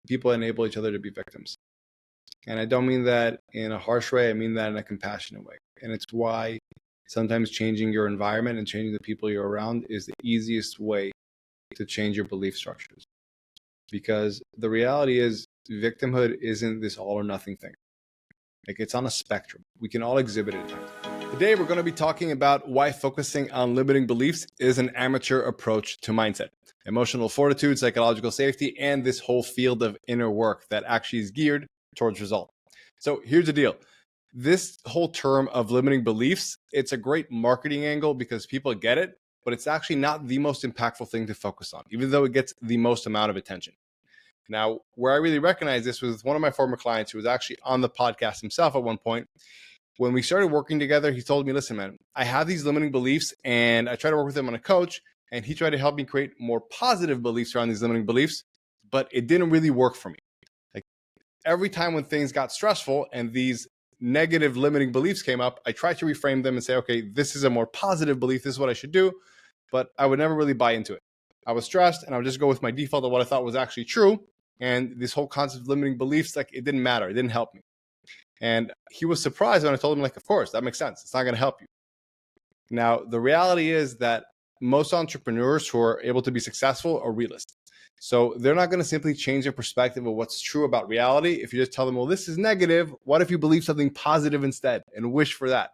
people enable each other to be victims. And I don't mean that in a harsh way, I mean that in a compassionate way. And it's why sometimes changing your environment and changing the people you're around is the easiest way to change your belief structures. Because the reality is, victimhood isn't this all or nothing thing. Like, it's on a spectrum. We can all exhibit it at times. Today, we're going to be talking about why focusing on limiting beliefs is an amateur approach to mindset, emotional fortitude, psychological safety, and this whole field of inner work that actually is geared towards result. So here's the deal. This whole term of limiting beliefs, it's a great marketing angle because people get it, but it's actually not the most impactful thing to focus on, even though it gets the most amount of attention. Now, where I really recognize this was one of my former clients who was actually on the podcast himself at one point. When we started working together, he told me, listen, man, I have these limiting beliefs and I try to work with him on a coach, and he tried to help me create more positive beliefs around these limiting beliefs, but it didn't really work for me. Like, every time when things got stressful and these negative limiting beliefs came up, I tried to reframe them and say, okay, this is a more positive belief. This is what I should do. But I would never really buy into it. I was stressed and I would just go with my default of what I thought was actually true. And this whole concept of limiting beliefs, like, it didn't matter. It didn't help me. And he was surprised when I told him, like, of course, that makes sense. It's not going to help you. Now, the reality is that most entrepreneurs who are able to be successful are realists. So they're not going to simply change their perspective of what's true about reality. If you just tell them, well, this is negative, what if you believe something positive instead and wish for that?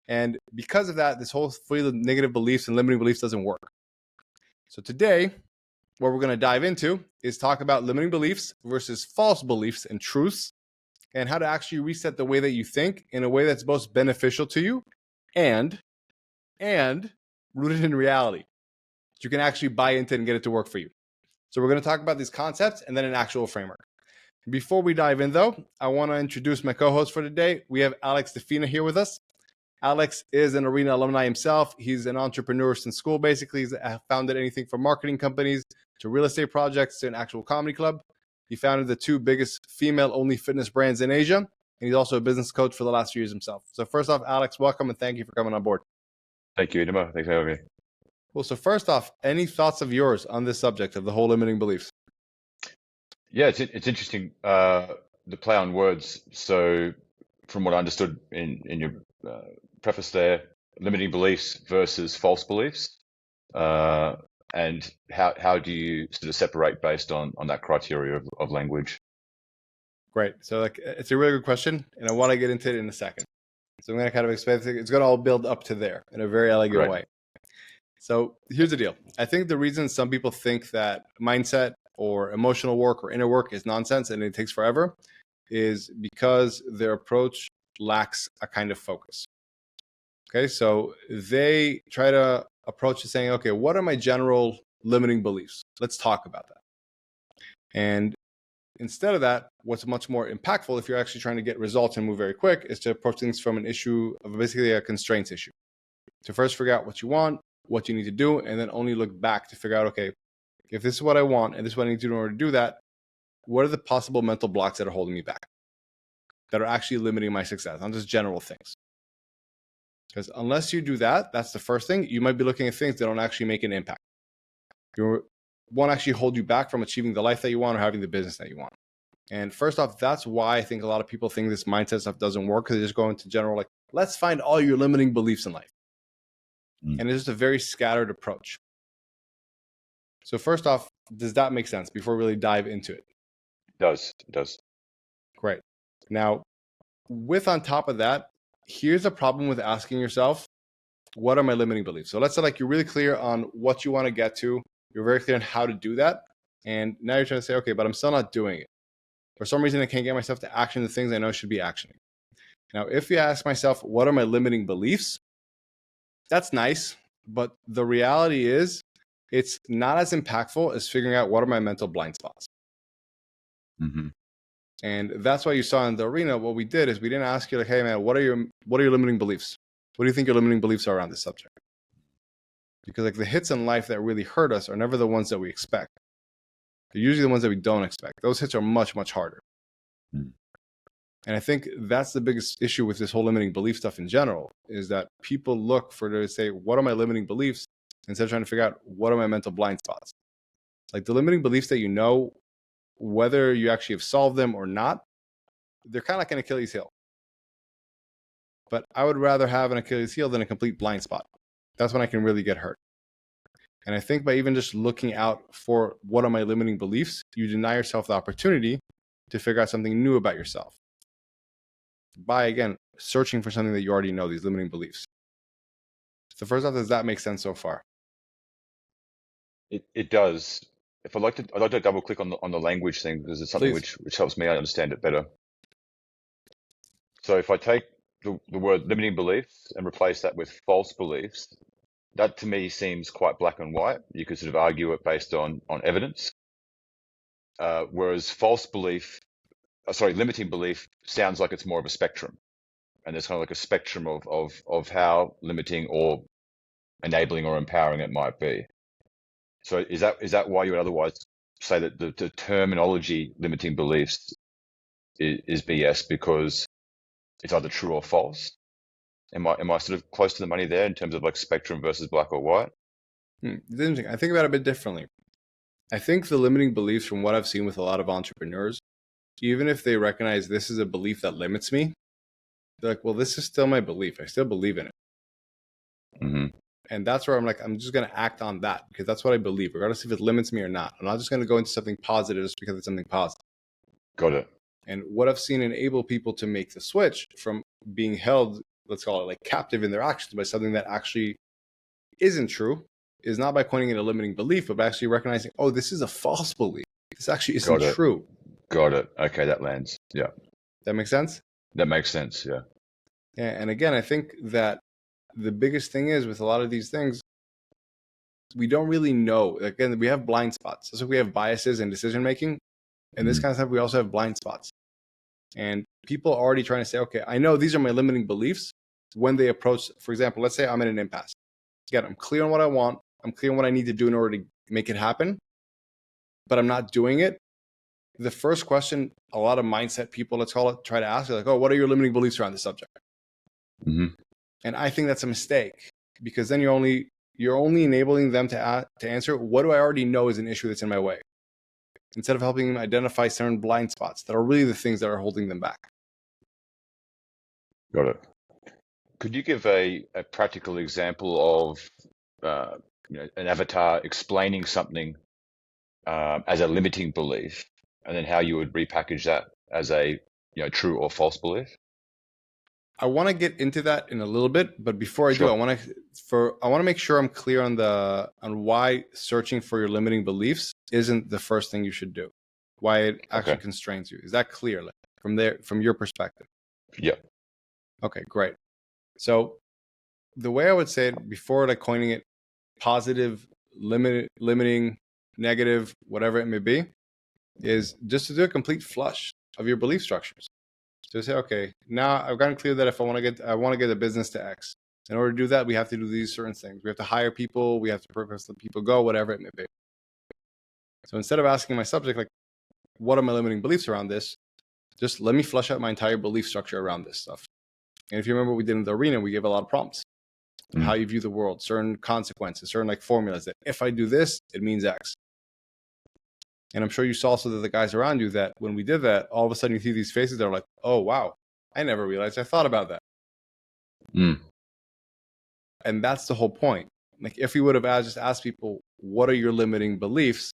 And because of that, this whole field of negative beliefs and limiting beliefs doesn't work. So today, what we're going to dive into is talk about limiting beliefs versus false beliefs and truths, and how to actually reset the way that you think in a way that's both beneficial to you and rooted in reality. You can actually buy into it and get it to work for you. So we're going to talk about these concepts and then an actual framework. Before we dive in, though, I want to introduce my co-host for today. We have Alex Defina here with us. Alex is an Arena alumni himself. He's an entrepreneur since school, basically. He's founded anything from marketing companies to real estate projects to an actual comedy club. He founded the 2 biggest female-only fitness brands in Asia, and he's also a business coach for the last few years himself. So first off, Alex, welcome, and thank you for coming on board. Thank you, Idema. Thanks for having me. Well, so first off, any thoughts of yours on this subject of the whole limiting beliefs? Yeah, it's interesting, the play on words. So from what I understood in your preface there, limiting beliefs versus false beliefs, and how do you sort of separate based on that criteria of language? Great. So it's a really good question, and I want to get into it in a second. So I'm going to kind of explain it. It's going to all build up to there in a very elegant way. So here's the deal. I think the reason some people think that mindset or emotional work or inner work is nonsense and it takes forever is because their approach lacks a kind of focus. Okay, so they try to approach it saying, okay, what are my general limiting beliefs? Let's talk about that. And instead of that, what's much more impactful if you're actually trying to get results and move very quick is to approach things from an issue of basically a constraints issue. To first figure out what you want, what you need to do, and then only look back to figure out, okay, if this is what I want and this is what I need to do in order to do that, what are the possible mental blocks that are holding me back, that are actually limiting my success, not just general things? Because unless you do that, that's the first thing. You might be looking at things that don't actually make an impact. You won't actually hold you back from achieving the life that you want or having the business that you want. And first off, that's why I think a lot of people think this mindset stuff doesn't work, because they just go into general, like, let's find all your limiting beliefs in life. And it's just a very scattered approach. So first off, does that make sense before we really dive into it? It does. Great. Now, with on top of that, here's a problem with asking yourself, what are my limiting beliefs? So let's say like you're really clear on what you want to get to. You're very clear on how to do that. And now you're trying to say, okay, but I'm still not doing it. For some reason, I can't get myself to action the things I know should be actioning. Now, if you ask myself, what are my limiting beliefs? That's nice. But the reality is, it's not as impactful as figuring out what are my mental blind spots. Mm-hmm. And that's why you saw in the arena, what we did is we didn't ask you like, hey man, what are your limiting beliefs? What do you think your limiting beliefs are around this subject? Because like the hits in life that really hurt us are never the ones that we expect. They're usually the ones that we don't expect. Those hits are much, much harder. Mm. And I think that's the biggest issue with this whole limiting belief stuff in general, is that people look for to say, what are my limiting beliefs? Instead of trying to figure out what are my mental blind spots. Like the limiting beliefs that you know whether you actually have solved them or not, they're kind of like an Achilles heel. But I would rather have an Achilles heel than a complete blind spot. That's when I can really get hurt. And I think by even just looking out for what are my limiting beliefs, you deny yourself the opportunity to figure out something new about yourself. By, again, searching for something that you already know, these limiting beliefs. So first off, does that make sense so far? It does. I'd like to double click on the language thing, because it's something Please. which helps me understand it better. So if I take the word limiting beliefs and replace that with false beliefs, that to me seems quite black and white. You could sort of argue it based on evidence. Whereas limiting belief sounds like it's more of a spectrum. And there's kind of like a spectrum of how limiting or enabling or empowering it might be. So is that why you would otherwise say that the terminology limiting beliefs is BS, because it's either true or false? Am I sort of close to the money there in terms of like spectrum versus black or white? It's interesting. I think about it a bit differently. I think the limiting beliefs, from what I've seen with a lot of entrepreneurs, even if they recognize this is a belief that limits me, they're like, well, this is still my belief. I still believe in it. Mm-hmm. And that's where I'm like, I'm just going to act on that because that's what I believe, regardless if it limits me or not. I'm not just going to go into something positive just because it's something positive. Got it. And what I've seen enable people to make the switch from being held, let's call it like captive in their actions by something that actually isn't true, is not by pointing at a limiting belief, but by actually recognizing, oh, this is a false belief. This actually isn't true. Got it. Okay, that lands. Yeah. That makes sense? That makes sense, yeah. And again, I think that the biggest thing is with a lot of these things, we don't really know. Again, we have blind spots. So we have biases in decision making. And this kind of stuff, we also have blind spots. And people are already trying to say, okay, I know these are my limiting beliefs when they approach, for example, let's say I'm in an impasse. Again, I'm clear on what I want. I'm clear on what I need to do in order to make it happen, but I'm not doing it. The first question a lot of mindset people, let's call it, try to ask, like, oh, what are your limiting beliefs around this subject? Mm-hmm. And I think that's a mistake, because then you're only enabling them to answer, what do I already know is an issue that's in my way? Instead of helping them identify certain blind spots that are really the things that are holding them back. Got it. Could you give a practical example of an avatar explaining something as a limiting belief, and then how you would repackage that as a true or false belief? I want to get into that in a little bit, but before I do, I want to make sure I'm clear on why searching for your limiting beliefs isn't the first thing you should do. Why it actually constrains you. Is that clear from your perspective? Yeah. Okay, great. So the way I would say it before, like coining it positive, limiting, negative, whatever it may be, is just to do a complete flush of your belief structures. So say, okay, now I've gotten clear that if I want to get a business to X. In order to do that, we have to do these certain things. We have to hire people. We have to purpose let people go, whatever it may be. So instead of asking my subject, like, what are my limiting beliefs around this? Just let me flush out my entire belief structure around this stuff. And if you remember what we did in the arena, we gave a lot of prompts. How you view the world, certain consequences, certain like formulas that if I do this, it means X. And I'm sure you saw also that the guys around you, that when we did that, all of a sudden you see these faces that are like, oh, wow, I never realized I thought about that. And that's the whole point. Like if we would have just asked people, what are your limiting beliefs?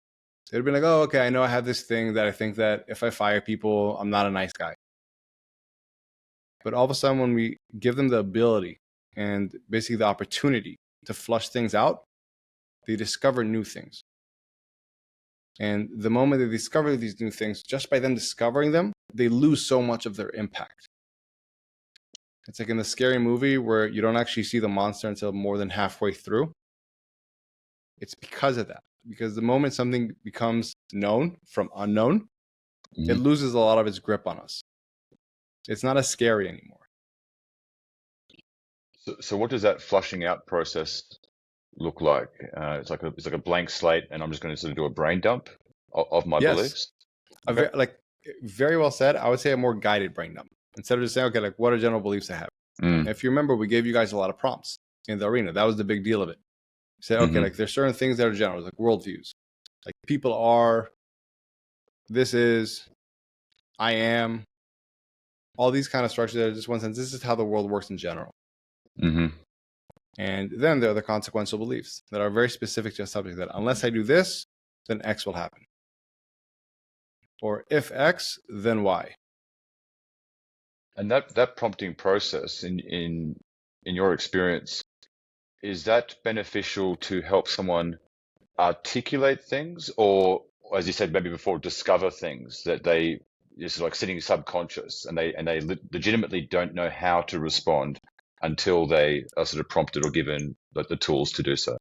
They'd be like, oh, okay, I know I have this thing that I think that if I fire people, I'm not a nice guy. But all of a sudden when we give them the ability and basically the opportunity to flush things out, they discover new things. And the moment they discover these new things, just by them discovering them, they lose so much of their impact. It's like in the scary movie where you don't actually see the monster until more than halfway through. It's because of that. Because the moment something becomes known from unknown, it loses a lot of its grip on us. It's not as scary anymore. So what does that flushing out process look like? It's like a blank slate, and I'm just going to sort of do a brain dump of my beliefs. Okay. Very well said. I would say a more guided brain dump instead of just saying, okay, like what are general beliefs I have? If you remember, we gave you guys a lot of prompts in the arena. That was the big deal of it. We said, okay, like there's certain things that are general, like worldviews, like people are this is, I am, all these kind of structures that are just one sense. This is how the world works in general. Mm-hmm. And then there are the consequential beliefs that are very specific to a subject, that unless I do this, then X will happen. Or if X, then Y. And that prompting process in your experience, is that beneficial to help someone articulate things, or as you said maybe before, discover things that they is like sitting subconscious and they legitimately don't know how to respond until they are sort of prompted or given the tools to do so?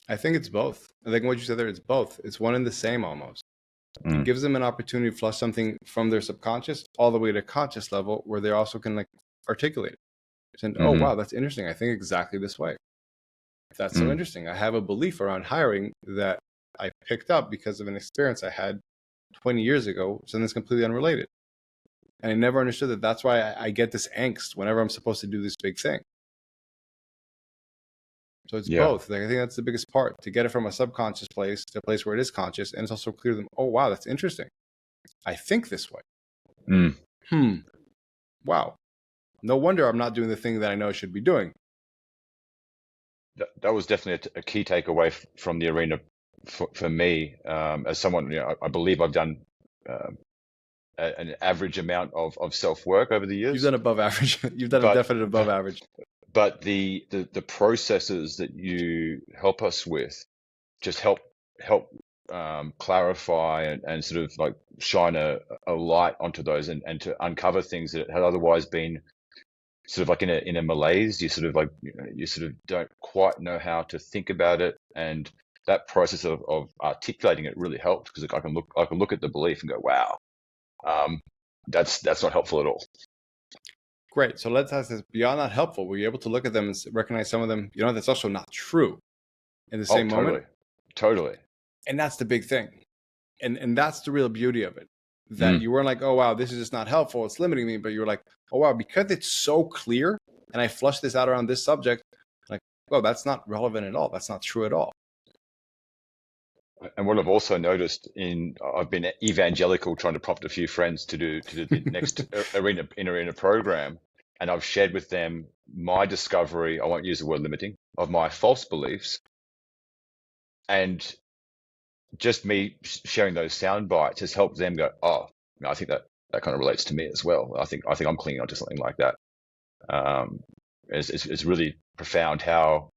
I think it's both. I think what you said there, it's both. It's one and the same almost. It gives them an opportunity to flush something from their subconscious all the way to conscious level, where they also can like articulate it. And oh wow, that's interesting. I think exactly this way. That's so interesting. I have a belief around hiring that I picked up because of an experience I had 20 years ago, something that's completely unrelated. And I never understood that. That's why I get this angst whenever I'm supposed to do this big thing. So it's both. Like, I think that's the biggest part, to get it from a subconscious place to a place where it is conscious. And it's also clear to them, oh, wow, that's interesting. I think this way. Wow. No wonder I'm not doing the thing that I know I should be doing. That was definitely a key takeaway from the arena for me, as someone, I believe I've done an average amount of self-work over the years. You've done above average. You've done a definite above average. But the processes that you help us with just help clarify and sort of like shine a light onto those and to uncover things that had otherwise been sort of like in a malaise. You sort of like, you sort of don't quite know how to think about it, and that process of articulating it really helped, because I can look at the belief and go, wow, that's not helpful at all. Great. So let's ask this: beyond not helpful, were you able to look at them and recognize some of them, that's also not true in the same moment? Totally. And that's the big thing. And that's the real beauty of it. That you weren't like, oh, wow, this is just not helpful, it's limiting me. But you were like, oh, wow, because it's so clear and I flushed this out around this subject, like, well, that's not relevant at all. That's not true at all. And what I've also noticed I've been evangelical, trying to prompt a few friends to do the next arena program, and I've shared with them my discovery, I won't use the word limiting, of my false beliefs, and just me sharing those sound bites has helped them go, oh, I think that kind of relates to me as well. I think I'm clinging onto something like that. It's really profound how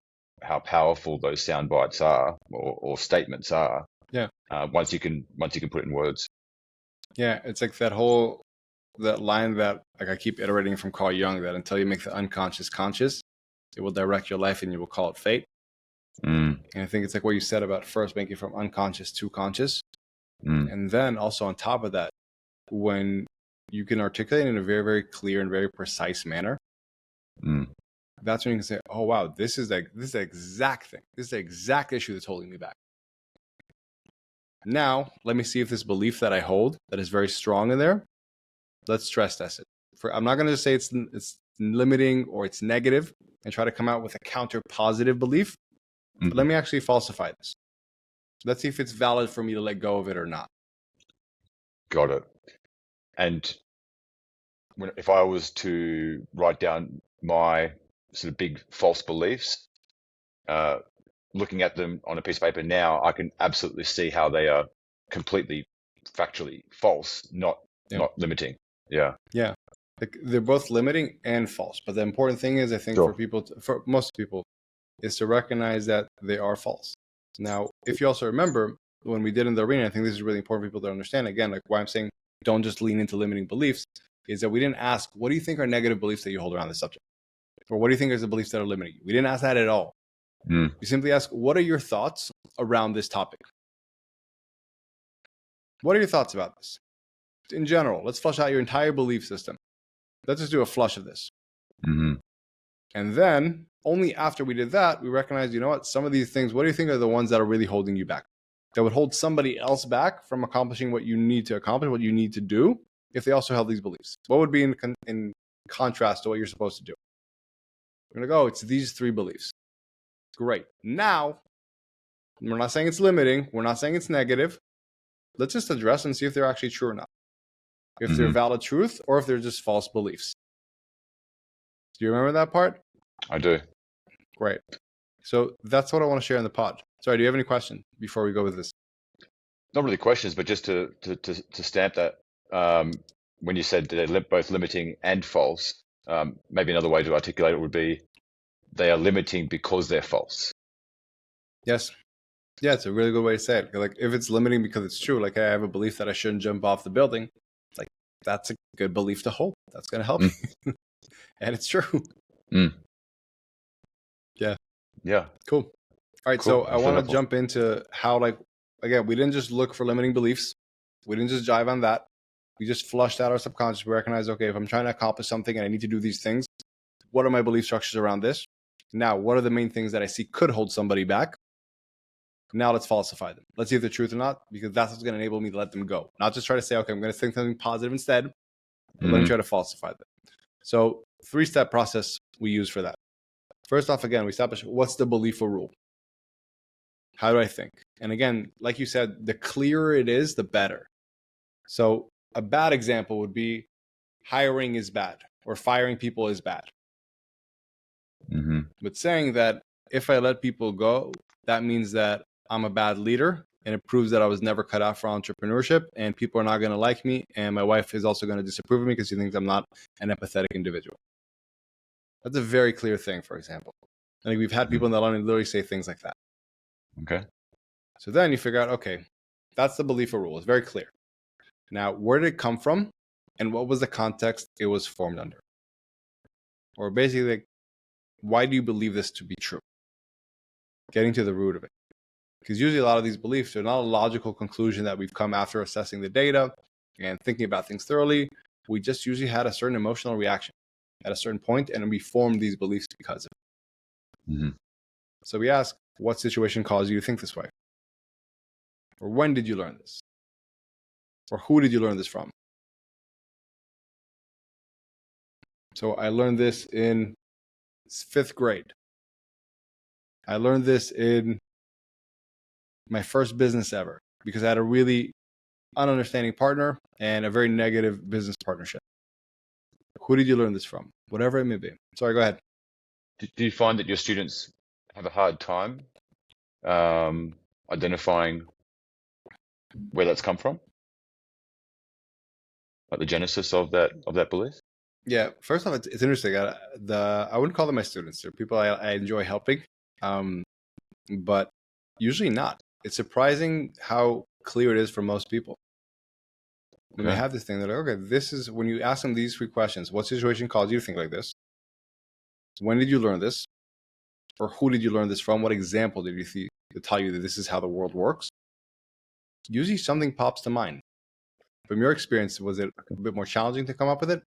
powerful those sound bites are, or statements are. Yeah. Once you can put it in words. Yeah, it's like that line that like I keep iterating from Carl Jung, that until you make the unconscious conscious, it will direct your life and you will call it fate. And I think it's like what you said about first making from unconscious to conscious. And then also on top of that, when you can articulate in a very, very clear and very precise manner, that's when you can say, oh, wow, this is the exact thing. This is the exact issue that's holding me back. Now, let me see if this belief that I hold that is very strong in there, let's stress test it. I'm not going to say it's limiting or it's negative and try to come out with a counter positive belief. But let me actually falsify this. Let's see if it's valid for me to let go of it or not. Got it. And if I was to write down my sort of big false beliefs, looking at them on a piece of paper now, I can absolutely see how they are completely factually false, not limiting. Yeah. Like, they're both limiting and false. But the important thing is, I think, for most people, is to recognize that they are false. Now, if you also remember when we did in the arena, I think this is really important for people to understand. Again, like why I'm saying don't just lean into limiting beliefs, is that we didn't ask, what do you think are negative beliefs that you hold around this subject? Or what do you think is the beliefs that are limiting you? We didn't ask that at all. We simply ask, what are your thoughts around this topic? What are your thoughts about this? In general, let's flush out your entire belief system. Let's just do a flush of this. And then only after we did that, we recognized, you know what, some of these things, what do you think are the ones that are really holding you back? That would hold somebody else back from accomplishing what you need to accomplish, what you need to do, if they also held these beliefs? What would be in contrast to what you're supposed to do? We're going to go, it's these 3 beliefs. Great. Now, we're not saying it's limiting. We're not saying it's negative. let's just address them and see if they're actually true or not. If they're Mm-hmm. valid truth or if they're just false beliefs. Do you remember that part? I do. Great. So that's what I want to share in the pod. Sorry, do you have any question before we go with this? Not really questions, but just to stamp that, when you said they're both limiting and false, maybe another way to articulate it would be they are limiting because they're false. Yes. Yeah, it's a really good way to say it. Like if it's limiting because it's true, like I have a belief that I shouldn't jump off the building, like that's a good belief to hold. That's going to help you. And it's true. Mm. Yeah. Yeah. Cool. All right. Cool. So I want to jump into how, like, again, we didn't just look for limiting beliefs. We didn't just jive on that. We just flushed out our subconscious. We recognized, okay, if I'm trying to accomplish something and I need to do these things, what are my belief structures around this? Now, what are the main things that I see could hold somebody back? Now let's falsify them. Let's see if they're truth or not, because that's what's going to enable me to let them go. Not just try to say, okay, I'm going to think something positive instead, but let me try to falsify them. So 3-step process we use for that. First off, again, we establish what's the belief or rule. How do I think? And again, like you said, the clearer it is, the better. So a bad example would be hiring is bad or firing people is bad. Mm-hmm. But saying that if I let people go, that means that I'm a bad leader and it proves that I was never cut out for entrepreneurship and people are not going to like me. And my wife is also going to disapprove of me because she thinks I'm not an empathetic individual. That's a very clear thing, for example. I think we've had people in the line literally say things like that. Okay. So then you figure out, okay, that's the belief or rule. It's very clear. Now, where did it come from? And what was the context it was formed under? Or basically, like, why do you believe this to be true? Getting to the root of it. Because usually a lot of these beliefs are not a logical conclusion that we've come after assessing the data and thinking about things thoroughly. We just usually had a certain emotional reaction at a certain point, and we formed these beliefs because of it. Mm-hmm. So we ask, what situation caused you to think this way? Or when did you learn this? Or who did you learn this from? So I learned this in 5th grade. I learned this in my first business ever because I had a really ununderstanding partner and a very negative business partnership. Who did you learn this from? Whatever it may be. Sorry, go ahead. Do you find that your students have a hard time identifying where that's come from? Like the genesis of that belief? Yeah, first off, it's interesting. I wouldn't call them my students. They're people I enjoy helping, but usually not. It's surprising how clear it is for most people. When they have this thing, they're like, okay, this is when you ask them these 3 questions. What situation caused you to think like this? When did you learn this? Or who did you learn this from? What example did you see to tell you that this is how the world works? Usually something pops to mind. From your experience, was it a bit more challenging to come up with it?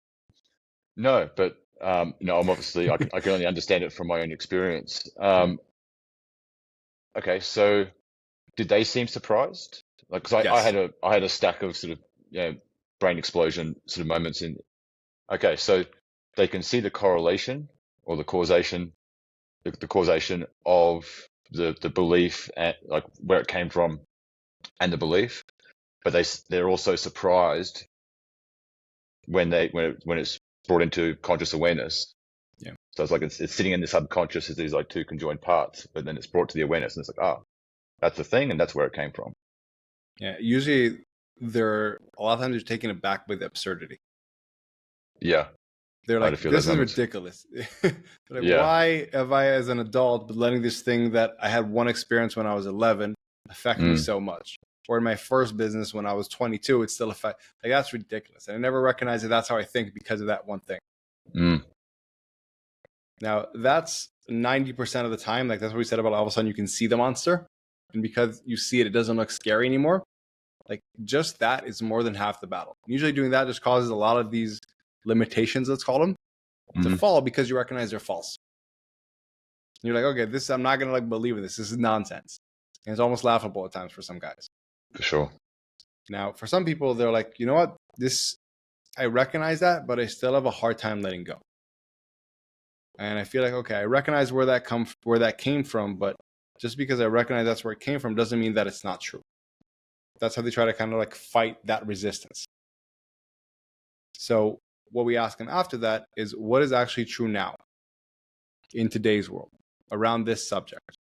No, but no, I'm obviously I can only understand it from my own experience. Okay, so did they seem surprised? Like, because Yes. I had a stack of sort of brain explosion sort of moments in. Okay, so they can see the correlation or the causation, the causation of the belief and like where it came from and the belief, but they're also surprised when it's brought into conscious awareness. Yeah. So it's like it's sitting in the subconscious as these like 2 conjoined parts, but then it's brought to the awareness, and it's like, that's the thing, and that's where it came from. Yeah. Usually, a lot of times they're taken aback by the absurdity. Yeah. They're like, this is ridiculous. Like, why have I, as an adult, been letting this thing that I had one experience when I was 11 affect me so much? Or in my first business when I was 22, it still affect. Like, that's ridiculous. And I never recognized that that's how I think because of that one thing. Now, that's 90% of the time. Like, that's what we said about all of a sudden you can see the monster. And because you see it, it doesn't look scary anymore. Like, just that is more than half the battle. Usually doing that just causes a lot of these limitations, let's call them, to fall because you recognize they're false. And you're like, okay, I'm not going to believe in this. This is nonsense. And it's almost laughable at times for some guys. For sure. Now, for some people, they're like, you know what? I recognize that, but I still have a hard time letting go. And I feel like, okay, I recognize where that came from, but just because I recognize that's where it came from doesn't mean that it's not true. That's how they try to kind of like fight that resistance. So what we ask them after that is, what is actually true now in today's world around this subject?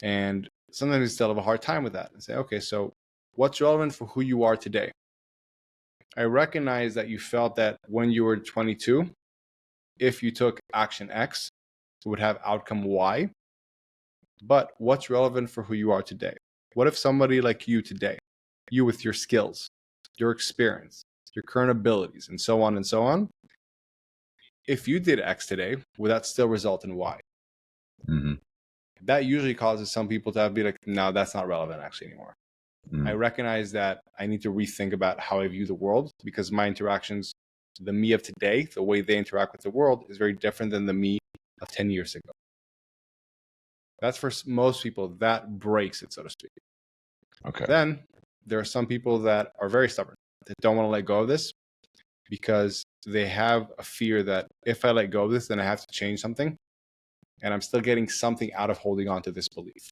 And sometimes we still have a hard time with that and say, okay, so what's relevant for who you are today? I recognize that you felt that when you were 22, if you took action X, it would have outcome Y. But what's relevant for who you are today? What if somebody like you today, you with your skills, your experience, your current abilities, and so on, if you did X today, would that still result in Y? Mm-hmm. That usually causes some people to be like, no, that's not relevant actually anymore. I recognize that I need to rethink about how I view the world, because my interactions, the me of today, the way they interact with the world is very different than the me of 10 years ago. That's for most people, that breaks it, so to speak. Okay. Then there are some people that are very stubborn, that don't want to let go of this because they have a fear that if I let go of this, then I have to change something. And I'm still getting something out of holding on to this belief.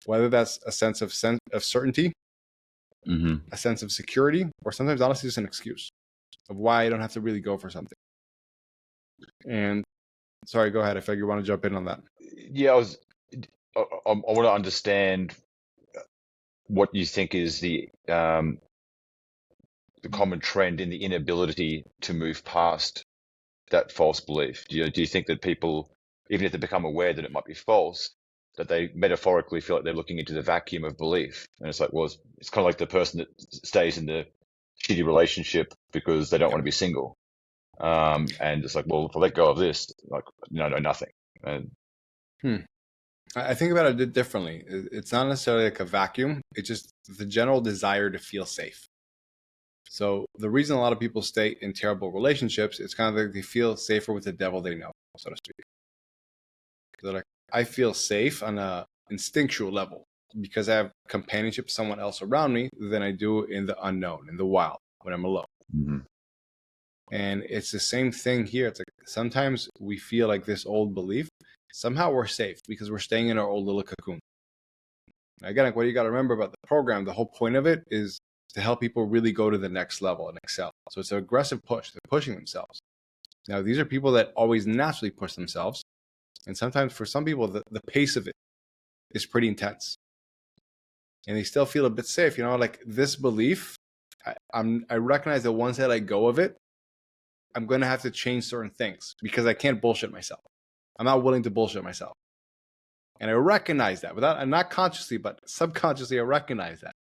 Whether that's a sense of certainty, a sense of security, or sometimes honestly just an excuse of why I don't have to really go for something. And sorry, go ahead. I figure you want to jump in on that. Yeah, I want to understand what you think is the common trend in the inability to move past that false belief. Do you think that people, even if they become aware that it might be false, that they metaphorically feel like they're looking into the vacuum of belief? And it's like, well, it's kind of like the person that stays in the shitty relationship because they don't want to be single. And it's like, well, if I let go of this, like, no, nothing. And I think about it a bit differently. It's not necessarily like a vacuum. It's just the general desire to feel safe. So the reason a lot of people stay in terrible relationships, it's kind of like they feel safer with the devil they know, so to speak. They're like, I feel safe on a instinctual level because I have companionship with someone else around me than I do in the unknown, in the wild, when I'm alone. And it's the same thing here. It's like sometimes we feel like this old belief, somehow we're safe because we're staying in our old little cocoon. Again, like what you got to remember about the program, the whole point of it is to help people really go to the next level and excel. So it's an aggressive push. They're pushing themselves. Now, these are people that always naturally push themselves. And sometimes for some people, the pace of it is pretty intense. And they still feel a bit safe. Like this belief, I recognize that once I let go of it, I'm going to have to change certain things because I can't bullshit myself. I'm not willing to bullshit myself. And I recognize that and not consciously, but subconsciously, I recognize that.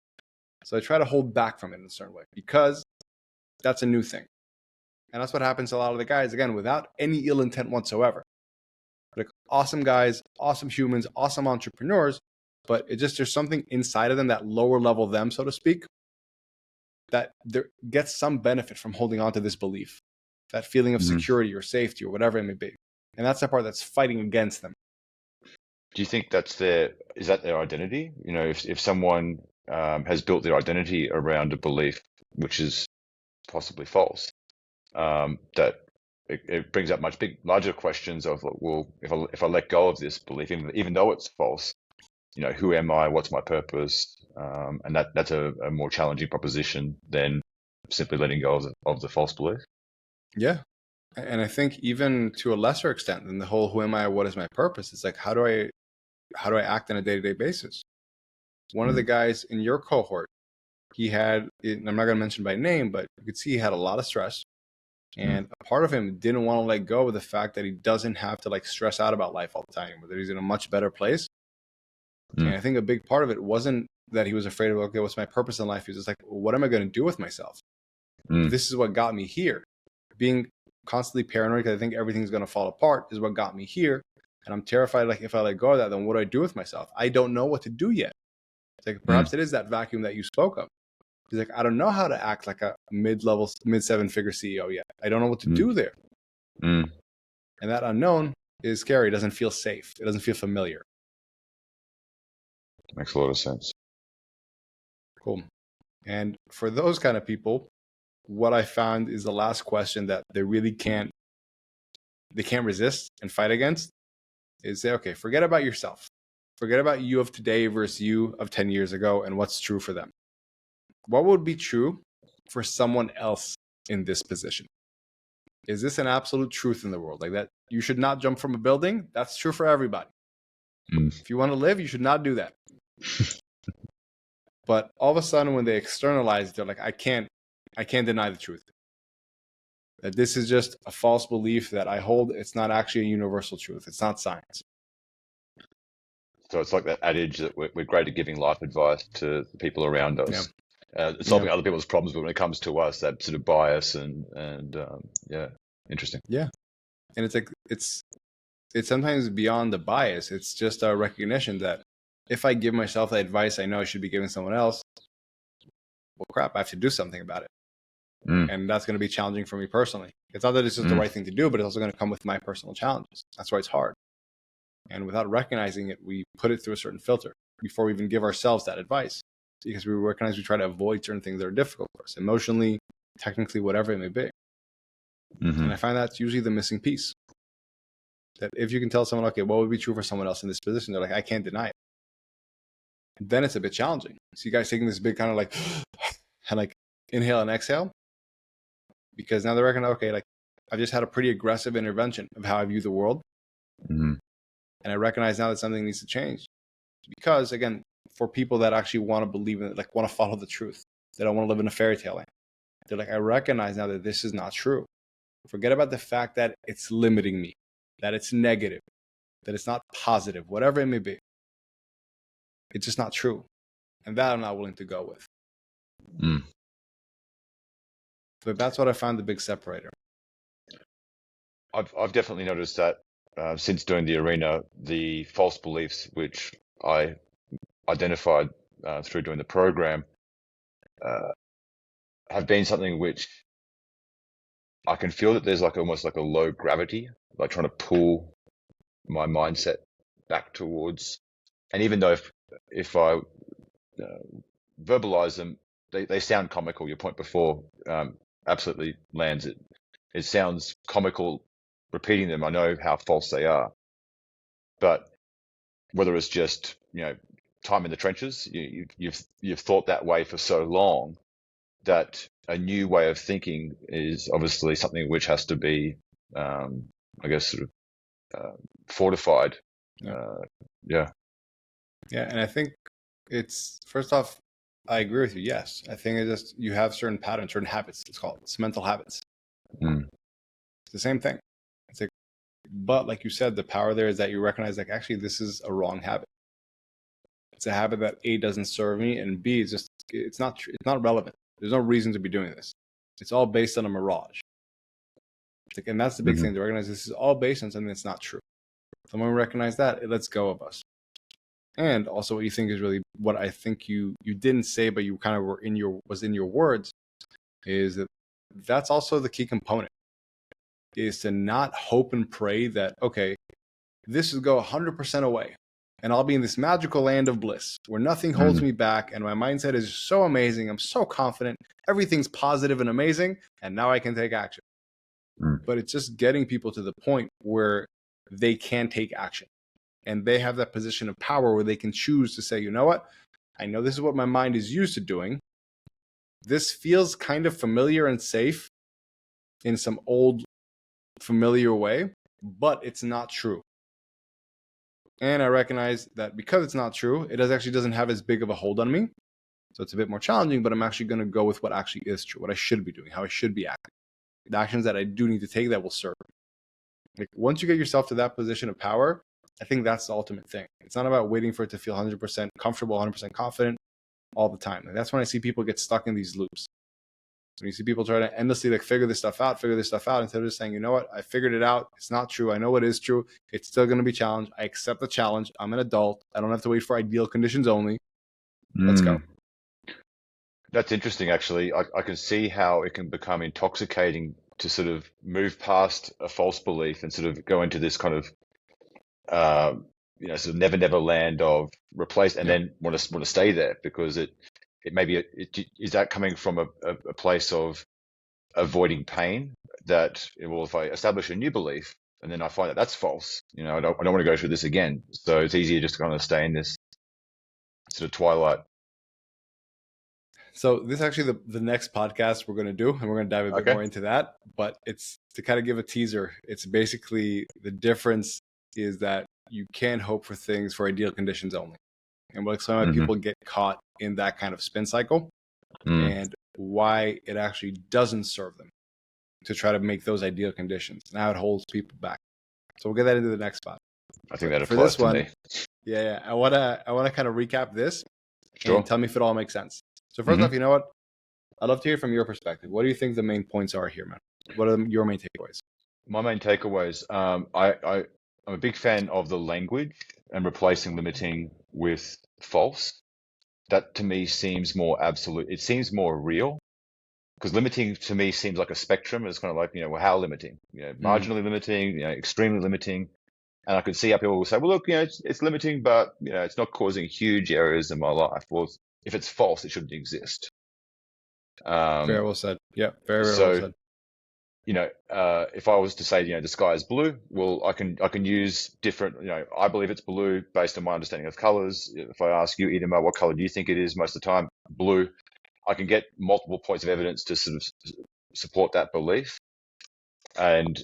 So I try to hold back from it in a certain way because that's a new thing. And that's what happens to a lot of the guys, again, without any ill intent whatsoever. Like awesome guys, awesome humans, awesome entrepreneurs, but there's something inside of them, that lower level them, so to speak, that gets some benefit from holding on to this belief, that feeling of security or safety or whatever it may be. And that's the part that's fighting against them. Do you think is that their identity? If someone has built their identity around a belief which is possibly false, that it brings up larger questions of, well, if I let go of this belief, even though it's false, who am I? What's my purpose? And that's a more challenging proposition than simply letting go of the false belief. Yeah. And I think even to a lesser extent than the whole who am I, what is my purpose, it's like, how do I act on a day-to-day basis? One of the guys in your cohort, he had, and I'm not going to mention by name, but you could see he had a lot of stress. And a part of him didn't want to let go of the fact that he doesn't have to stress out about life all the time, but that he's in a much better place. And I think a big part of it wasn't that he was afraid of, okay, what's my purpose in life? He was just like, what am I going to do with myself? This is what got me here. Being constantly paranoid because I think everything's going to fall apart is what got me here. And I'm terrified, if I let go of that, then what do I do with myself? I don't know what to do yet. It's like, perhaps it is that vacuum that you spoke of. He's like, I don't know how to act like a mid-level, mid-seven-figure CEO yet. I don't know what to do there. And that unknown is scary. It doesn't feel safe. It doesn't feel familiar. Makes a lot of sense. Cool. And for those kind of people, what I found is the last question that they really can't resist and fight against is say, okay, forget about yourself. Forget about you of today versus you of 10 years ago and what's true for them. What would be true for someone else in this position? Is this an absolute truth in the world? Like that you should not jump from a building? That's true for everybody. If you want to live, you should not do that. But all of a sudden when they externalize it, they're like, I can't deny the truth. That this is just a false belief that I hold. It's not actually a universal truth. It's not science. So it's like that adage that we're great at giving life advice to the people around us, solving other people's problems, but when it comes to us, that sort of bias and yeah, interesting. Yeah, and it's like it's sometimes beyond the bias. It's just a recognition that if I give myself the advice I know I should be giving someone else, well, crap, I have to do something about it. And that's going to be challenging for me personally. It's not that it's just the right thing to do, but it's also going to come with my personal challenges. That's why it's hard. And without recognizing it, we put it through a certain filter before we even give ourselves that advice. Because we recognize we try to avoid certain things that are difficult for us, emotionally, technically, whatever it may be. And I find that's usually the missing piece. That if you can tell someone, okay, what would be true for someone else in this position? They're like, I can't deny it. Then it's a bit challenging. So you guys taking this big kind of like, and like inhale and exhale. Because now they recognize, okay, like I've just had a pretty aggressive intervention of how I view the world. And I recognize now that something needs to change. Because again, for people that actually want to believe in it, like want to follow the truth, they don't want to live in a fairy tale land. They're like, I recognize now that this is not true. Forget about the fact that it's limiting me, that it's negative, that it's not positive, whatever it may be. It's just not true. And that I'm not willing to go with. But that's what I found the big separator. I've definitely noticed that since doing the arena, the false beliefs which I identified through doing the program have been something which I can feel that there's like almost like a low gravity, like trying to pull my mindset back towards. And even though if I verbalize them, they sound comical. Your point before absolutely lands it. It sounds comical repeating them. I know how false they are, but whether it's just time in the trenches, you've thought that way for so long that a new way of thinking is obviously something which has to be, I guess, sort of fortified. Yeah, and I think it's first off, I agree with you. Yes, I think it's just you have certain patterns, certain habits. It's mental habits. It's the same thing. It's like, but like you said, the power there is that you recognize like actually this is a wrong habit. It's a habit that A doesn't serve me, and B is just it's not relevant. There's no reason to be doing this. It's all based on a mirage. Like, and that's the big thing to recognize. This is all based on something that's not true. So when we recognize that, it lets go of us. And also what you think is really what I think you didn't say, but you kind of were in your words, is that that's also the key component, is to not hope and pray that, okay, this will go 100% away and I'll be in this magical land of bliss where nothing holds me back and my mindset is so amazing. I'm so confident. Everything's positive and amazing. And now I can take action. But it's just getting people to the point where they can take action. And they have that position of power where they can choose to say, you know what? I know this is what my mind is used to doing. This feels kind of familiar and safe in some old familiar way, but it's not true. And I recognize that because it's not true, it actually doesn't have as big of a hold on me. So it's a bit more challenging, but I'm actually going to go with what actually is true, what I should be doing, how I should be acting. The actions that I do need to take that will serve me. Like once you get yourself to that position of power, I think that's the ultimate thing. It's not about waiting for it to feel 100% comfortable, 100% confident all the time. And that's when I see people get stuck in these loops. When you see people try to endlessly like figure this stuff out, instead of just saying, you know what, I figured it out. It's not true. I know what is true. It's still going to be challenged. I accept the challenge. I'm an adult. I don't have to wait for ideal conditions only. Let's go. That's interesting, actually. I can see how it can become intoxicating to sort of move past a false belief and sort of go into this kind of sort of never land of replace and then want to stay there because it maybe is that coming from a place of avoiding pain that, well, if I establish a new belief, and then I find that that's false. I don't want to go through this again. So it's easier just to kind of stay in this sort of twilight. So this is actually the next podcast we're going to do, and we're going to dive a bit Okay. more into that. But it's to kind of give a teaser. It's basically the difference is that you can hope for things for ideal conditions only. And we'll explain why people get caught in that kind of spin cycle and why it actually doesn't serve them to try to make those ideal conditions. Now it holds people back. So we'll get that into the next spot. I think that For applies this to one, me. yeah. I wanna kind of recap this Sure. and tell me if it all makes sense. So first off, you know what? I'd love to hear from your perspective. What do you think the main points are here, man? What are your main takeaways? My main takeaways. I'm a big fan of the language and replacing limiting with false. That to me seems more absolute. It seems more real, because limiting to me seems like a spectrum. It's kind of like, well, how limiting? Marginally limiting, extremely limiting. And I could see how people will say, well, look, it's limiting, but it's not causing huge errors in my life. Well, if it's false, it shouldn't exist. Very well said. Yeah, very well So, said. if I was to say, the sky is blue, well, I can use different, I believe it's blue based on my understanding of colors. If I ask you, Idema, what color do you think it is most of the time? Blue. I can get multiple points of evidence to sort of support that belief. And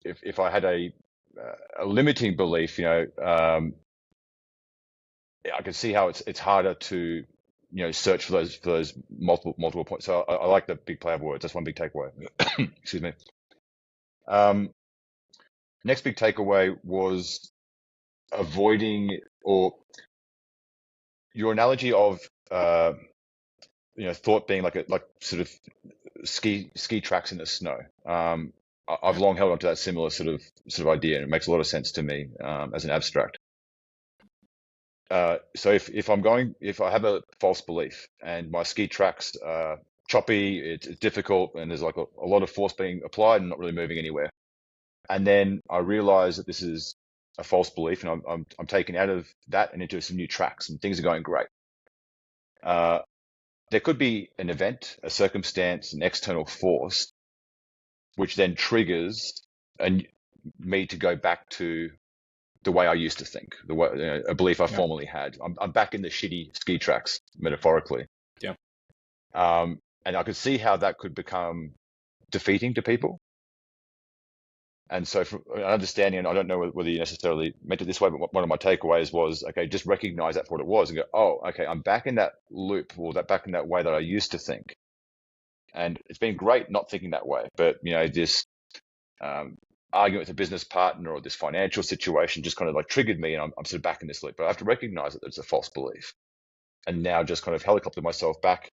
if I had a limiting belief, I can see how it's harder to search for those multiple points. So I like the big play of words. That's one big takeaway. Excuse me. Next big takeaway was avoiding, or your analogy of thought being like sort of ski tracks in the snow. I've long held on to that similar sort of idea, and it makes a lot of sense to me as an abstract. So if I have a false belief and my ski tracks are choppy, it's difficult, and there's like a lot of force being applied and not really moving anywhere, and then I realize that this is a false belief, and I'm taken out of that and into some new tracks, and things are going great. There could be an event, a circumstance, an external force, which then triggers me to go back to the way I used to think, the way a belief I formerly had. I'm back in the shitty ski tracks, metaphorically. Yeah. And I could see how that could become defeating to people. And so, from an understanding, and I don't know whether you necessarily meant it this way, but one of my takeaways was, okay, just recognize that for what it was and go, oh, okay, I'm back in that loop, or back in that way that I used to think. And it's been great not thinking that way, but this argument with a business partner or this financial situation just kind of like triggered me, and I'm sort of back in this loop. But I have to recognize that it's a false belief, and now just kind of helicopter myself back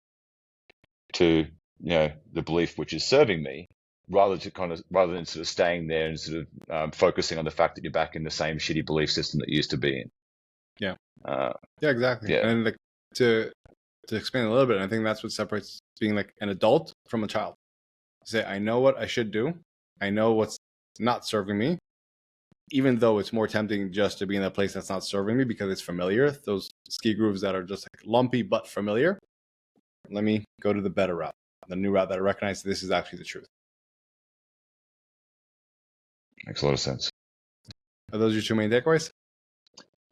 to the belief which is serving me, rather than sort of staying there and sort of focusing on the fact that you're back in the same shitty belief system that you used to be in. Yeah. Yeah, exactly. Yeah. And like to explain a little bit, I think that's what separates being like an adult from a child. Say, I know what I should do. I know what's not serving me, even though it's more tempting just to be in a place that's not serving me because it's familiar. Those ski grooves that are just like lumpy but familiar. Let me go to the better route, the new route that I recognize this is actually the truth. Makes a lot of sense. Are those your two main takeaways?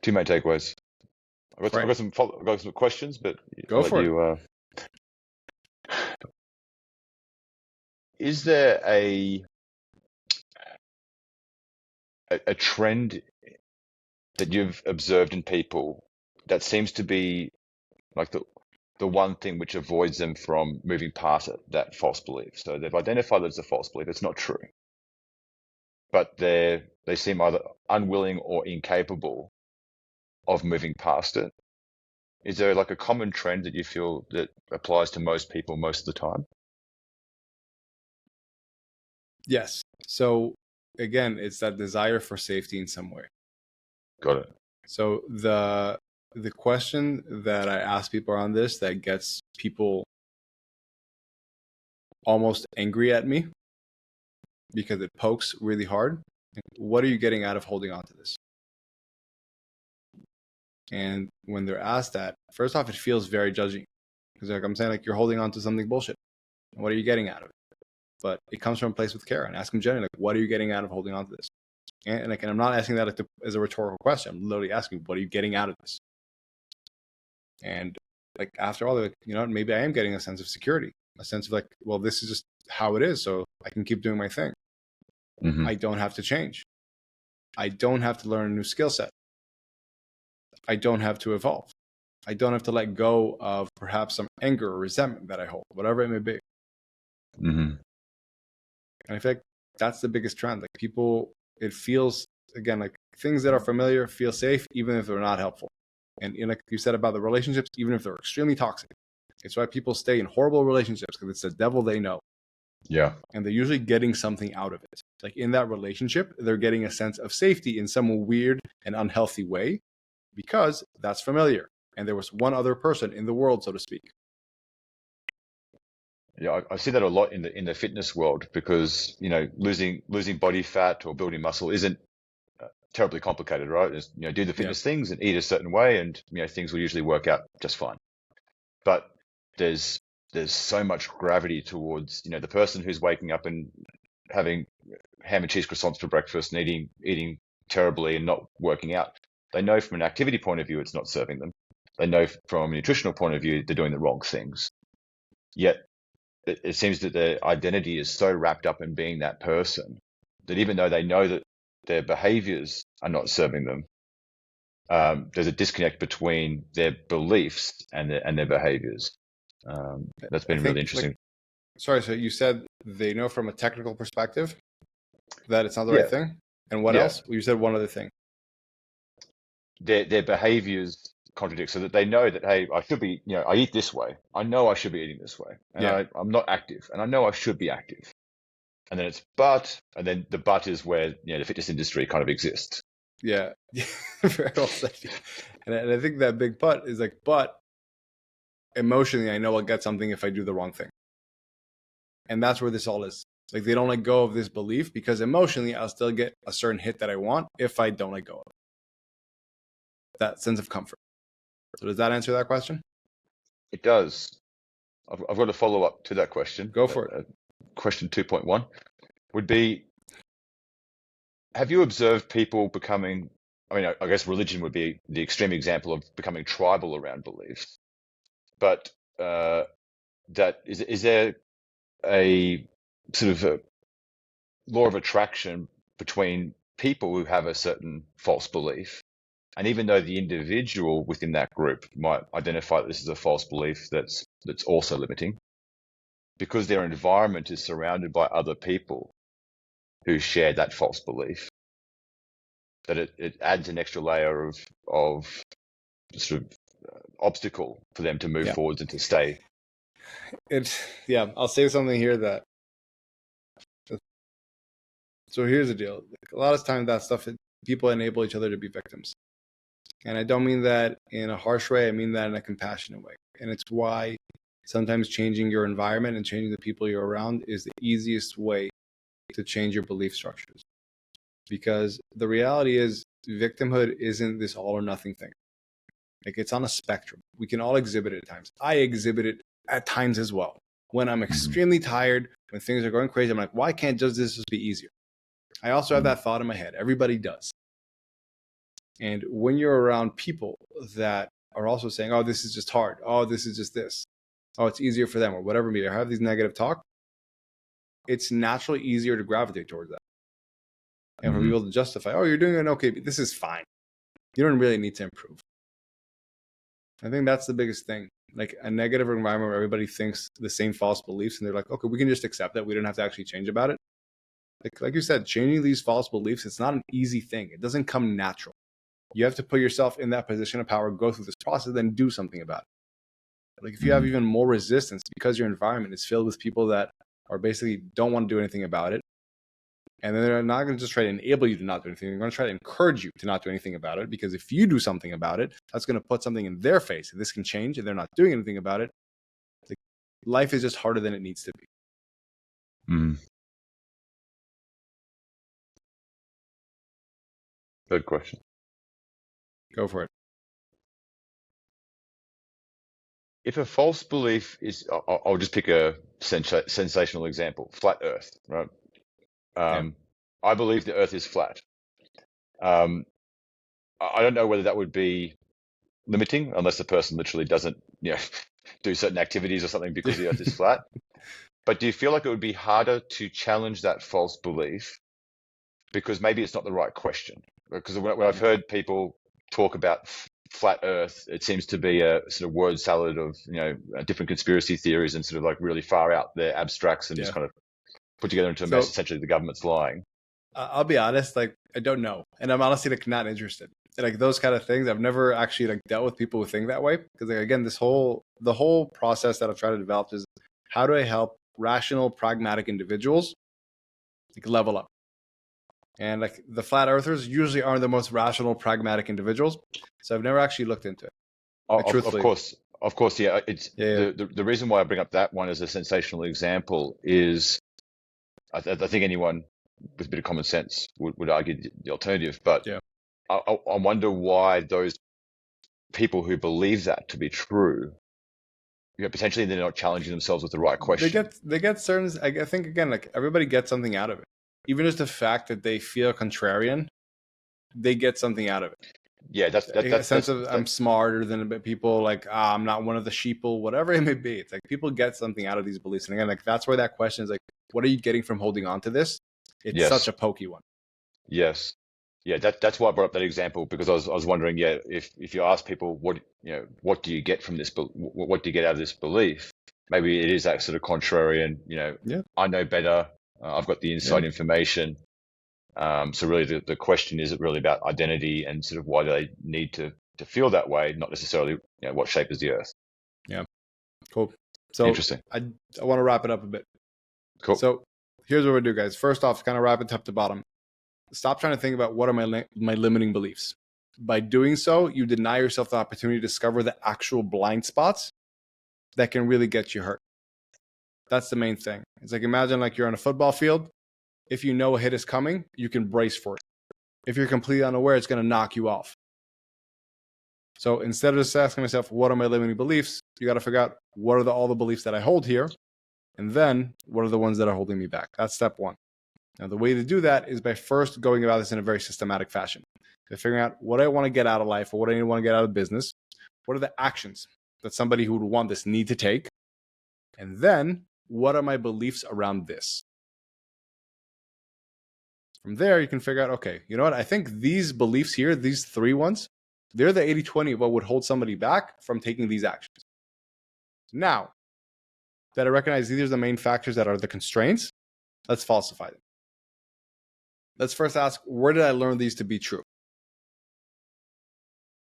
Two main takeaways. I've got some questions, but go for it. Is there a trend that you've observed in people that seems to be like the one thing which avoids them from moving past that false belief? So they've identified that it's a false belief. It's not true, but they seem either unwilling or incapable of moving past it. Is there like a common trend that you feel that applies to most people most of the time? Yes. So again, it's that desire for safety in some way. Got it. So the question that I ask people on this that gets people almost angry at me because it pokes really hard. What are you getting out of holding on to this? And when they're asked that, first off, it feels very judging because like I'm saying, like you're holding on to something bullshit. What are you getting out of it? but it comes from a place with care. And ask them generally, like, what are you getting out of holding on to this? And I'm not asking that as a rhetorical question. I'm literally asking, what are you getting out of this? And like after all, like, maybe I am getting a sense of security, a sense of like, well, this is just how it is, so I can keep doing my thing. Mm-hmm. I don't have to change. I don't have to learn a new skill set. I don't have to evolve. I don't have to let go of perhaps some anger or resentment that I hold, whatever it may be. Mm-hmm. And I feel like that's the biggest trend. Like people, it feels, again, like things that are familiar feel safe, even if they're not helpful. And like you said about the relationships, even if they're extremely toxic. It's why people stay in horrible relationships, because it's the devil they know. Yeah. And they're usually getting something out of it. Like in that relationship, they're getting a sense of safety in some weird and unhealthy way, because that's familiar. And there was one other person in the world, so to speak. Yeah, I see that a lot in the fitness world, because losing body fat or building muscle isn't terribly complicated, right? Just, do the fitness things and eat a certain way, and things will usually work out just fine. But there's so much gravity towards the person who's waking up and having ham and cheese croissants for breakfast and eating terribly and not working out. They know from an activity point of view it's not serving them. They know from a nutritional point of view they're doing the wrong things. Yet it seems that their identity is so wrapped up in being that person that even though they know that their behaviors are not serving them, there's a disconnect between their beliefs and their behaviors. That's been really interesting. So you said they know from a technical perspective that it's not the Yeah. right thing? And what else? Well, you said one other thing. Their behaviors contradict, so that they know that, hey, I should be, I eat this way. I know I should be eating this way. And I'm not active. And I know I should be active. And then it's but, and then the but is where, the fitness industry kind of exists. Yeah. Very well said. And I think that big but is like, but emotionally, I know I'll get something if I do the wrong thing. And that's where this all is. Like they don't let go of this belief, because emotionally I'll still get a certain hit that I want if I don't let go of it. That sense of comfort. So does that answer that question? It does. I've got a follow up to that question. Go for it. Question 2.1 would be, have you observed people becoming, I guess religion would be the extreme example of becoming tribal around beliefs, but is there a sort of a law of attraction between people who have a certain false belief, and even though the individual within that group might identify that this is a false belief that's also limiting, because their environment is surrounded by other people who share that false belief, that it adds an extra layer of sort of obstacle for them to move forwards and to stay. I'll say something here that. So here's the deal. A lot of times that stuff, people enable each other to be victims. And I don't mean that in a harsh way. I mean that in a compassionate way. And it's why sometimes changing your environment and changing the people you're around is the easiest way to change your belief structures. Because the reality is, victimhood isn't this all or nothing thing. Like it's on a spectrum. We can all exhibit it at times. I exhibit it at times as well. When I'm extremely tired, when things are going crazy, I'm like, why can't this just be easier? I also have that thought in my head. Everybody does. And when you're around people that are also saying, oh, this is just hard. Oh, this is just this. Oh, it's easier for them, or whatever it may be. I have these negative talk. It's naturally easier to gravitate towards that. And for people to justify, oh, you're doing it okay, but this is fine. You don't really need to improve. I think that's the biggest thing. Like a negative environment where everybody thinks the same false beliefs, and they're like, okay, we can just accept that. We don't have to actually change about it. Like you said, changing these false beliefs, it's not an easy thing. It doesn't come natural. You have to put yourself in that position of power, go through this process, then do something about it. Like if you have even more resistance because your environment is filled with people that are basically don't want to do anything about it, and then they're not going to just try to enable you to not do anything. They're going to try to encourage you to not do anything about it, because if you do something about it, that's going to put something in their face. If this can change and they're not doing anything about it, like, life is just harder than it needs to be. Good question. Go for it. if a false belief is, I'll just pick a sensational example, flat Earth, right? Yeah. I believe the Earth is flat. Um, I don't know whether that would be limiting, unless the person literally doesn't, do certain activities or something because the Earth is flat. But do you feel like it would be harder to challenge that false belief because maybe it's not the right question? Because when I've heard people talk about flat Earth, it seems to be a sort of word salad of different conspiracy theories and sort of like really far out there abstracts and just kind of put together into a mess. Essentially, the government's lying. I'll be honest, like I don't know, and I'm honestly like not interested. Like those kind of things, I've never actually like dealt with people who think that way because like, again, the whole process that I've tried to develop is how do I help rational, pragmatic individuals like level up. And like the flat earthers usually aren't the most rational, pragmatic individuals. So I've never actually looked into it. Like, Of course, yeah. It's the reason why I bring up that one as a sensational example is I think anyone with a bit of common sense would argue the alternative. But I wonder why those people who believe that to be true, potentially they're not challenging themselves with the right question. They get certain. I think again, like everybody gets something out of it. Even just the fact that they feel contrarian, they get something out of it. Yeah, that's a sense of I'm smarter than people. Like I'm not one of the sheeple, whatever it may be. It's like people get something out of these beliefs, and again, like that's where that question is like, what are you getting from holding on to this? It's such a pokey one. Yes, yeah. That's why I brought up that example because I was wondering, if you ask people what do you get from this, what do you get out of this belief? Maybe it is that sort of contrarian. I know better. I've got the inside information. So really the question is really about identity and sort of why they need to feel that way, not necessarily what shape is the Earth. Yeah, cool. So interesting. I want to wrap it up a bit. Cool. So here's what we do, guys. First off, kind of wrap it top to bottom. Stop trying to think about what are my limiting beliefs. By doing so, you deny yourself the opportunity to discover the actual blind spots that can really get you hurt. That's the main thing. It's like imagine like you're on a football field. If you know a hit is coming, you can brace for it. If you're completely unaware, it's going to knock you off. So instead of just asking myself, what are my limiting beliefs? You got to figure out what are all the beliefs that I hold here? And then what are the ones that are holding me back? That's step one. Now, the way to do that is by first going about this in a very systematic fashion. So figuring out what I want to get out of life or what I want to get out of business. What are the actions that somebody who would want this need to take? And then what are my beliefs around this? From there, you can figure out, okay, you know what? I think these beliefs here, these three ones, they're the 80-20 of what would hold somebody back from taking these actions. Now that I recognize these are the main factors that are the constraints, let's falsify them. Let's first ask, where did I learn these to be true?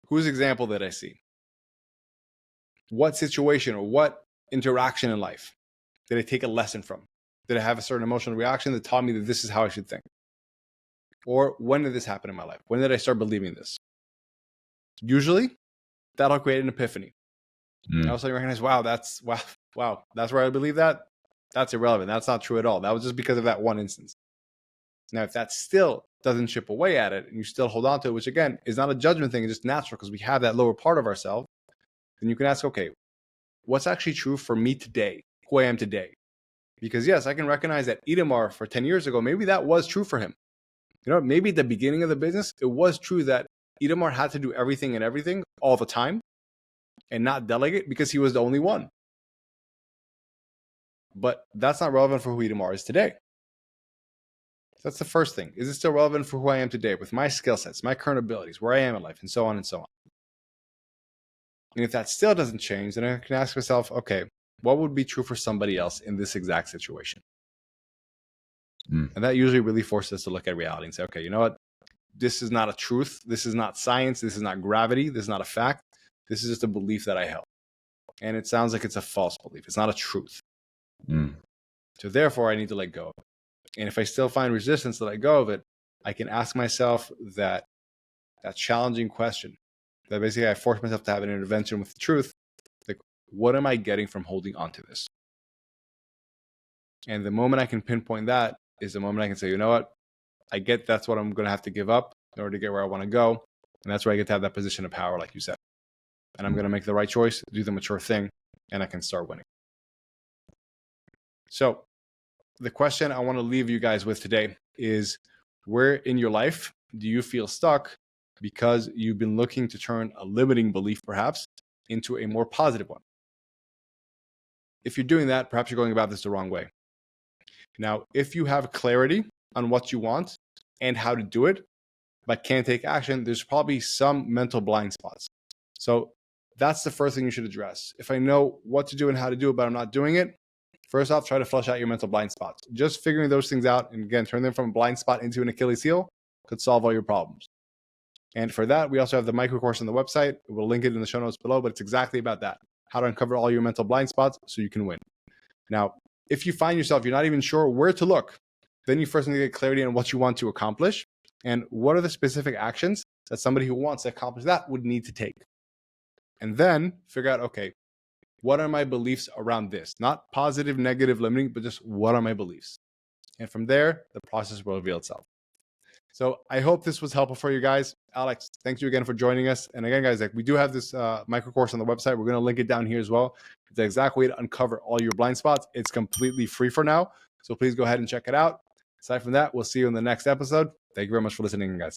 Whose example did I see? What situation or what interaction in life did I take a lesson from? Did I have a certain emotional reaction that taught me that this is how I should think? Or when did this happen in my life? When did I start believing this? Usually, that'll create an epiphany. And all of a sudden you recognize, wow, that's where I believe that. That's irrelevant. That's not true at all. That was just because of that one instance. Now, if that still doesn't chip away at it and you still hold on to it, which again is not a judgment thing, it's just natural because we have that lower part of ourselves, then you can ask, okay, what's actually true for me today, who I am today? Because yes, I can recognize that Itamar for 10 years ago, maybe that was true for him. Maybe at the beginning of the business, it was true that Itamar had to do everything and everything all the time and not delegate because he was the only one. But that's not relevant for who Itamar is today. That's the first thing. Is it still relevant for who I am today with my skill sets, my current abilities, where I am in life, and so on and so on? And if that still doesn't change, then I can ask myself, okay, what would be true for somebody else in this exact situation? And that usually really forces us to look at reality and say, okay, you know what? This is not a truth. This is not science. This is not gravity. This is not a fact. This is just a belief that I held. And it sounds like it's a false belief. It's not a truth. So therefore, I need to let go of it. And if I still find resistance to let go of it, I can ask myself that challenging question. That basically I force myself to have an intervention with the truth. Like, what am I getting from holding on to this? And the moment I can pinpoint that is the moment I can say, you know what? I get that's what I'm going to have to give up in order to get where I want to go. And that's where I get to have that position of power, like you said. And I'm going to make the right choice, do the mature thing, and I can start winning. So the question I want to leave you guys with today is, where in your life do you feel stuck because you've been looking to turn a limiting belief perhaps into a more positive one? If you're doing that, perhaps you're going about this the wrong way. Now, if you have clarity on what you want and how to do it, but can't take action, there's probably some mental blind spots. So that's the first thing you should address. If I know what to do and how to do it, but I'm not doing it, first off, try to flush out your mental blind spots. Just figuring those things out, and again, turn them from a blind spot into an Achilles heel, could solve all your problems. And for that, we also have the micro course on the website. We'll link it in the show notes below, but it's exactly about that. How to uncover all your mental blind spots so you can win. Now, if you find yourself, you're not even sure where to look, then you first need to get clarity on what you want to accomplish and what are the specific actions that somebody who wants to accomplish that would need to take. And then figure out, okay, what are my beliefs around this? Not positive, negative, limiting, but just what are my beliefs? And from there, the process will reveal itself. So I hope this was helpful for you guys. Alex, thank you again for joining us. And again, guys, we do have this micro course on the website. We're going to link it down here as well. It's the exact way to uncover all your blind spots. It's completely free for now. So please go ahead and check it out. Aside from that, we'll see you in the next episode. Thank you very much for listening, guys.